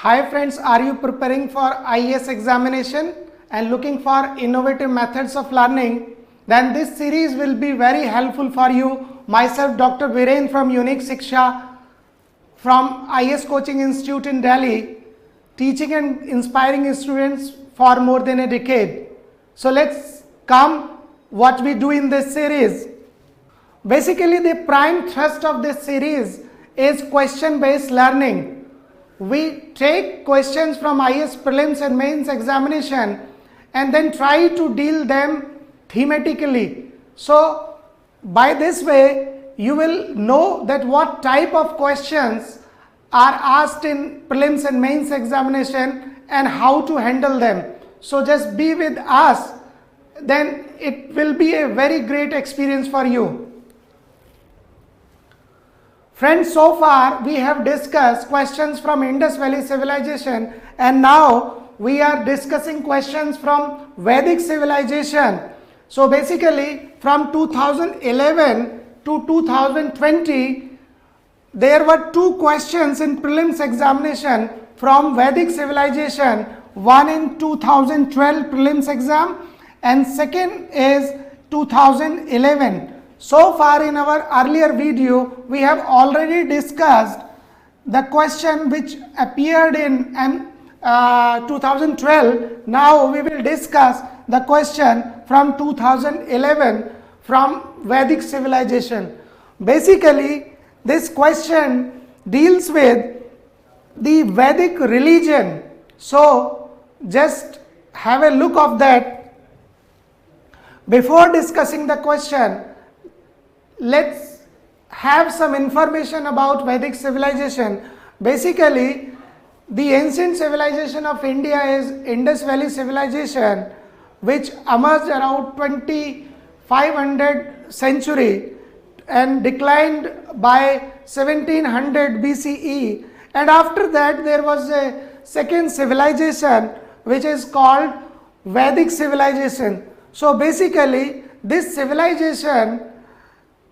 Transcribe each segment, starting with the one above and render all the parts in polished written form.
Hi friends, are you preparing for IAS examination and looking for innovative methods of learning? Then this series will be very helpful for you. Myself, Dr. Viren from Unique Shiksha from IAS Coaching Institute in Delhi, teaching and inspiring students for more than a decade. So let's come what we do in this series. Basically, the prime thrust of this series is question-based learning. We take questions from IAS prelims and mains examination and then try to deal them thematically. So by this way, you will know that what type of questions are asked in prelims and mains examination and how to handle them. So just be with us, then it will be a very great experience for you. Friends, so far we have discussed questions from Indus Valley Civilization and now we are discussing questions from Vedic civilization. So basically from 2011 to 2020, there were two questions in prelims examination from Vedic civilization, one in 2012 prelims exam and second is 2011. So far in our earlier video, we have already discussed the question which appeared in 2012. Now we will discuss the question from 2011 from Vedic civilization. Basically, this question deals with the Vedic religion. So just have a look of that. Before discussing the question, let's have some information about Vedic civilization. Basically, the ancient civilization of India is Indus Valley civilization, which emerged around 2500 century and declined by 1700 BCE. And after that, there was a second civilization which is called Vedic civilization. So basically, this civilization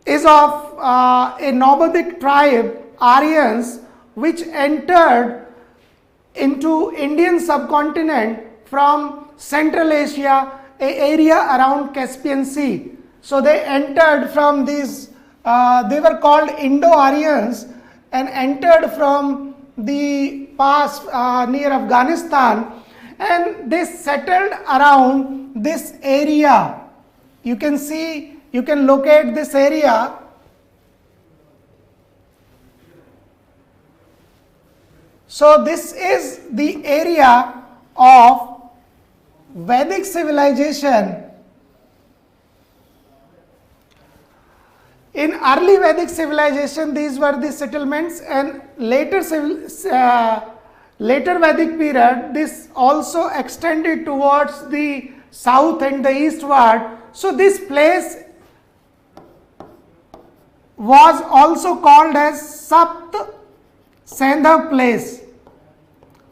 is of a nomadic tribe, Aryans, which entered into Indian subcontinent from Central Asia, an area around Caspian Sea. So they entered from these, they were called Indo-Aryans and entered from the pass near Afghanistan and they settled around this area. You can see, you can locate this area. So this is the area of Vedic civilization. In early Vedic civilization, these were the settlements, and later Vedic period, this also extended towards the south and the eastward. So this place was also called as Sapt Sandha place.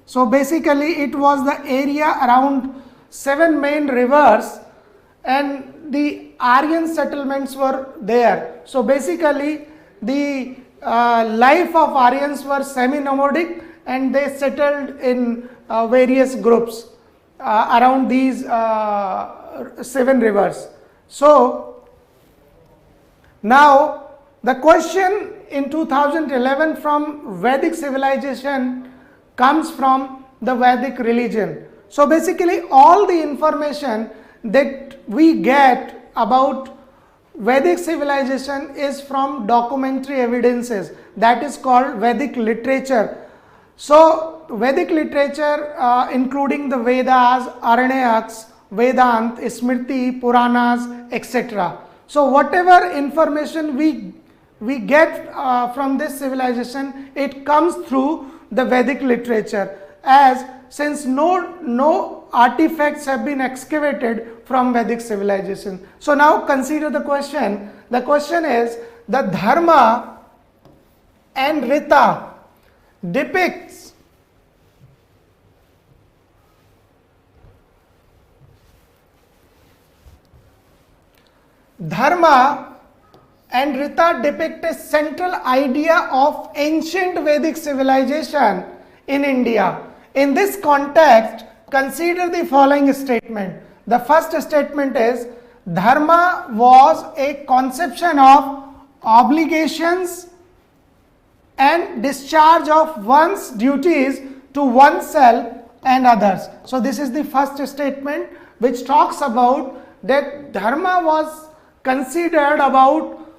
So basically it was the area around 7 main rivers and the Aryan settlements were there. So basically the life of Aryans were semi-nomadic and they settled in various groups around these 7 rivers. So now the question in 2011 from Vedic civilization comes from the Vedic religion. So basically all the information that we get about Vedic civilization is from documentary evidences, that is called Vedic literature. So Vedic literature including the Vedas, Aranyaks, Vedant, Smriti, Puranas, etc. So whatever information we get from this civilization, it comes through the Vedic literature, as since no artifacts have been excavated from Vedic civilization. So now consider the question. The question is, the Dharma and Rita depicts Dharma and Rita depict a central idea of ancient Vedic civilization in India. In this context, consider the following statement. The first statement is, dharma was a conception of obligations and discharge of one's duties to oneself and others. So this is the first statement which talks about that dharma was considered about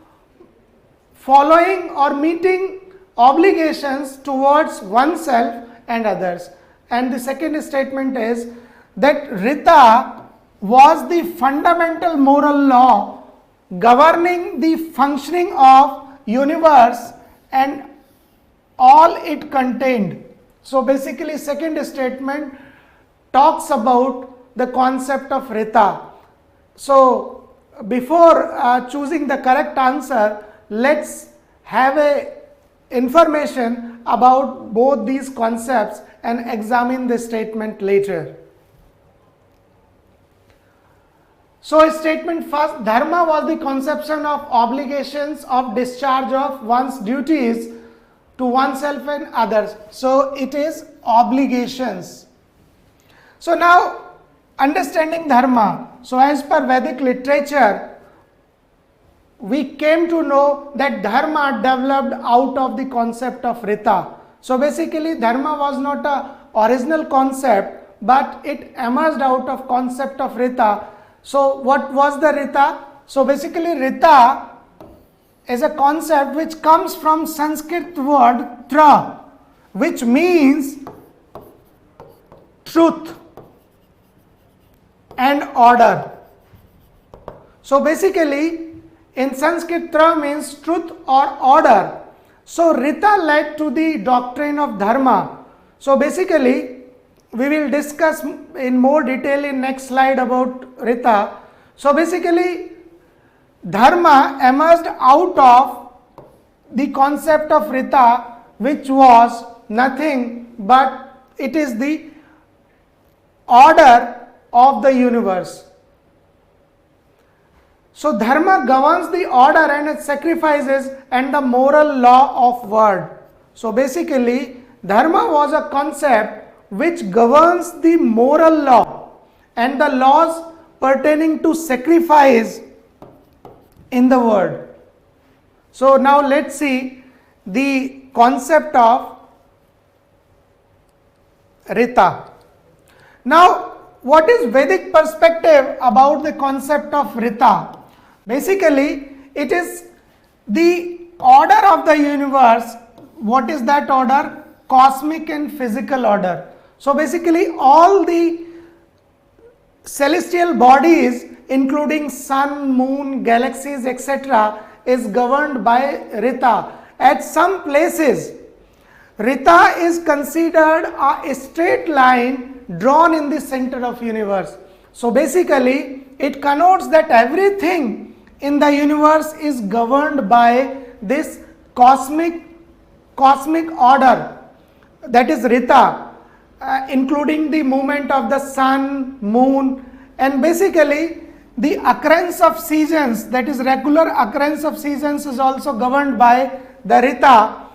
following or meeting obligations towards oneself and others. And the second statement is that Rita was the fundamental moral law governing the functioning of universe and all it contained. So basically second statement talks about the concept of Rita. So before choosing the correct answer, let's have a information about both these concepts and examine the statement later. So statement first, dharma was the conception of obligations of discharge of one's duties to oneself and others. So it is obligations. So now understanding dharma. So as per Vedic literature, we came to know that dharma developed out of the concept of Rita. So basically dharma was not a original concept, but it emerged out of concept of Rita. So what was the Rita? So basically Rita is a concept which comes from Sanskrit word tra, which means truth and order. So basically in Sanskrit tra means truth or order. So Rita led to the doctrine of dharma. So basically we will discuss in more detail in next slide about Rita. So basically dharma emerged out of the concept of Rita, which was nothing but it is the order of the universe. So dharma governs the order and its sacrifices and the moral law of world. So basically dharma was a concept which governs the moral law and the laws pertaining to sacrifice in the world. So now let's see the concept of Rita. Now what is Vedic perspective about the concept of Rita? Basically it is the order of the universe. What is that order? Cosmic and physical order. So basically all the celestial bodies including sun, moon, galaxies, etc. is governed by Rita. At some places Rita is considered a straight line drawn in the center of universe. So basically it connotes that everything in the universe is governed by this cosmic order, that is Rita, including the movement of the sun, moon, and basically the occurrence of seasons, that is regular occurrence of seasons, is also governed by the Rita.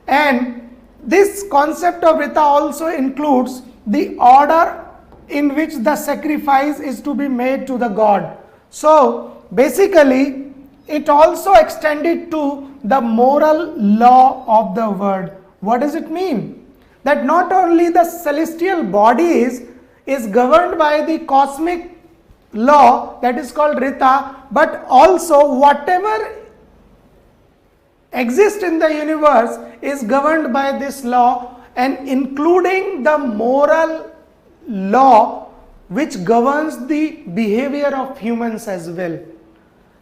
And this concept of Rita also includes the order in which the sacrifice is to be made to the god. So basically it also extended to the moral law of the world. What does it mean? That not only the celestial bodies is governed by the cosmic law, that is called Rita, but also whatever exists in the universe is governed by this law, and including the moral law which governs the behavior of humans as well.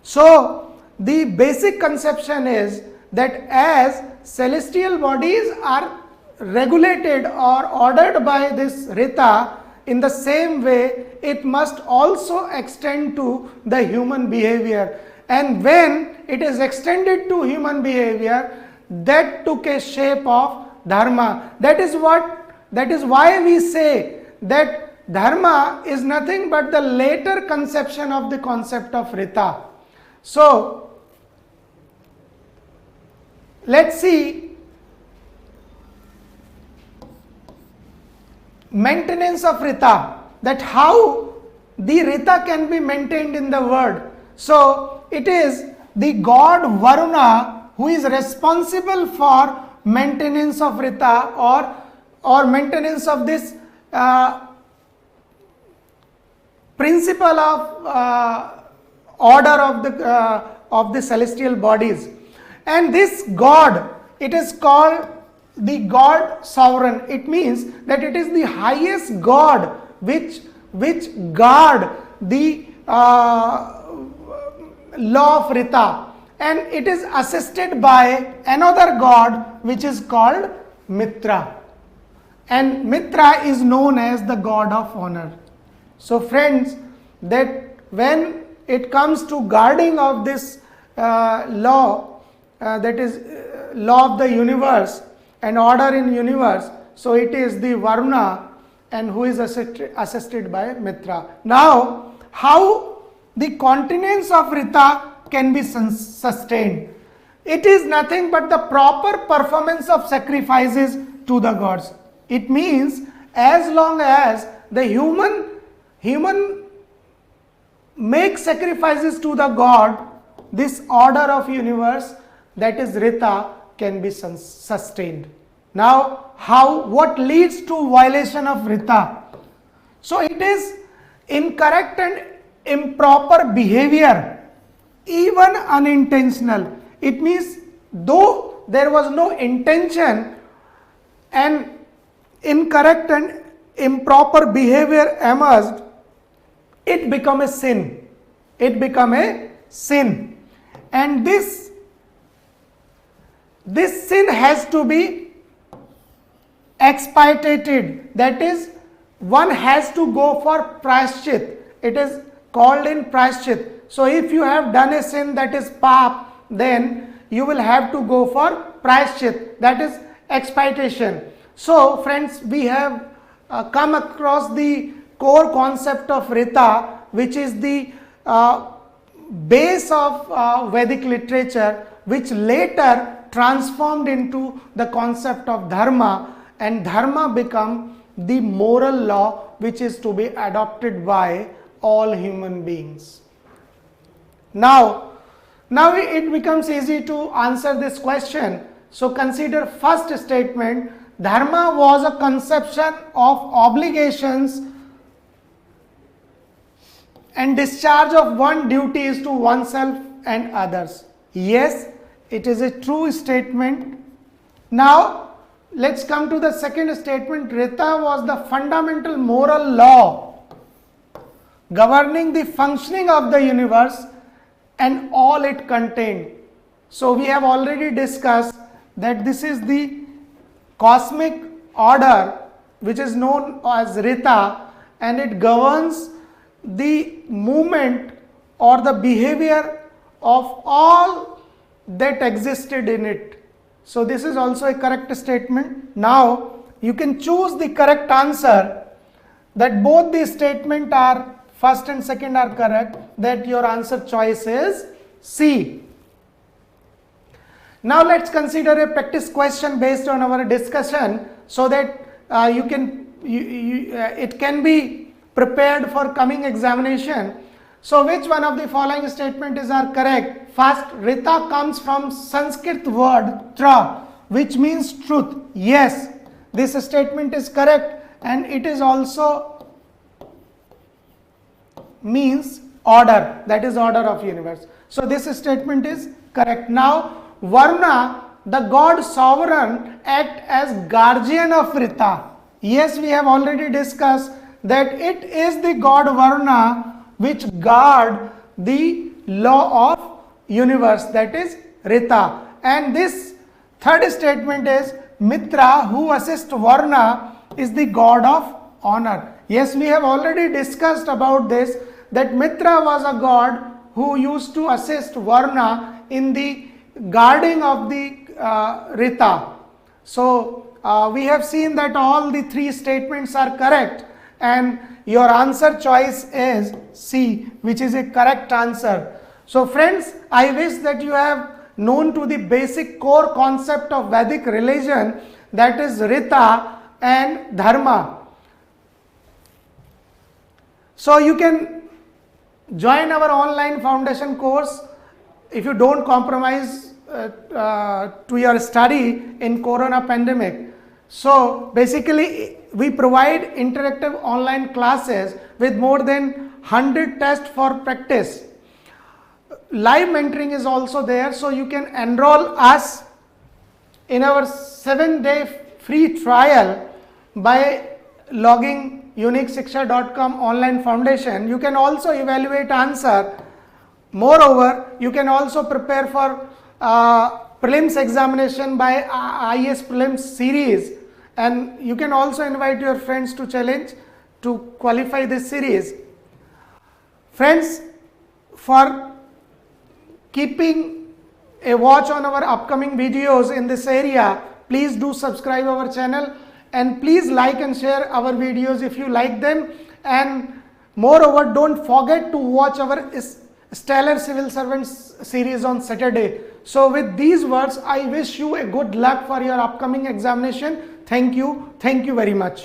So the basic conception is that as celestial bodies are regulated or ordered by this Rita, in the same way it must also extend to the human behavior. And when it is extended to human behavior, that took a shape of dharma. That is why we say that dharma is nothing but the later conception of the concept of Rita. So let's see maintenance of Rita, that how the Rita can be maintained in the world. So it is the god Varuna who is responsible for maintenance of Rita, or maintenance of this principle of order of the celestial bodies. And this god, it is called the god sovereign. It means that it is the highest god which guard the law of Rita, and it is assisted by another god which is called Mitra, and Mitra is known as the god of honor. So friends, that when it comes to guarding of this law, that is law of the universe and order in universe, so it is the Varuna, and who is assisted by Mitra. Now, how the continence of Rita can be sustained? It is nothing but the proper performance of sacrifices to the gods. It means as long as the human make sacrifices to the god, this order of universe, that is Rita, can be sustained. Now, what leads to violation of Rita? So it is incorrect and improper behavior, even unintentional. It means though there was no intention, and incorrect and improper behavior emerged, it become a sin. It become a sin, and this sin has to be expiated. That is, one has to go for prayaschit. It is called in prayaschit. So if you have done a sin, that is pap, then you will have to go for prayaschit, that is expiation. So friends, we have come across the core concept of Rita, which is the base of Vedic literature, which later transformed into the concept of dharma, and dharma become the moral law which is to be adopted by all human beings. Now it becomes easy to answer this question. So consider first statement: dharma was a conception of obligations and discharge of one duties to oneself and others. Yes, it is a true statement. Now let's come to the second statement. Rita was the fundamental moral law governing the functioning of the universe and all it contained. So we have already discussed that this is the cosmic order which is known as Rita, and it governs the movement or the behavior of all that existed in it. So this is also a correct statement. Now you can choose the correct answer, that both the statement are first and second are correct, that your answer choice is C. Now let's consider a practice question based on our discussion, so that it can be prepared for coming examination. So which one of the following statements are correct? First, Rita comes from Sanskrit word tra, which means truth. Yes, this statement is correct, and it is also means order, that is order of universe. So this statement is correct. Now Varuna, the god sovereign, act as guardian of Rita. Yes, we have already discussed that it is the god Varuna which guard the law of universe, that is Rita. And this third statement is Mitra, who assists Varuna, is the god of honor. Yes, we have already discussed about this, that Mitra was a god who used to assist Varuna in the guarding of the Rita. So we have seen that all the three statements are correct, and your answer choice is C, which is a correct answer. So friends, I wish that you have known to the basic core concept of Vedic religion, that is Rita and Dharma. So you can join our online foundation course if you don't compromise to your study in corona pandemic. So basically we provide interactive online classes with more than 100 tests for practice. Live mentoring is also there, so you can enroll us in our 7-day free trial by logging uniqueshiksha.com online foundation. You can also evaluate answer. Moreover, you can also prepare for prelims examination by IAS prelims series, and you can also invite your friends to challenge to qualify this series. Friends, for keeping a watch on our upcoming videos in this area, please do subscribe our channel and please like and share our videos if you like them, and moreover don't forget to watch our Stellar Civil Servants series on Saturday. So with these words, I wish you a good luck for your upcoming examination. Thank you very much.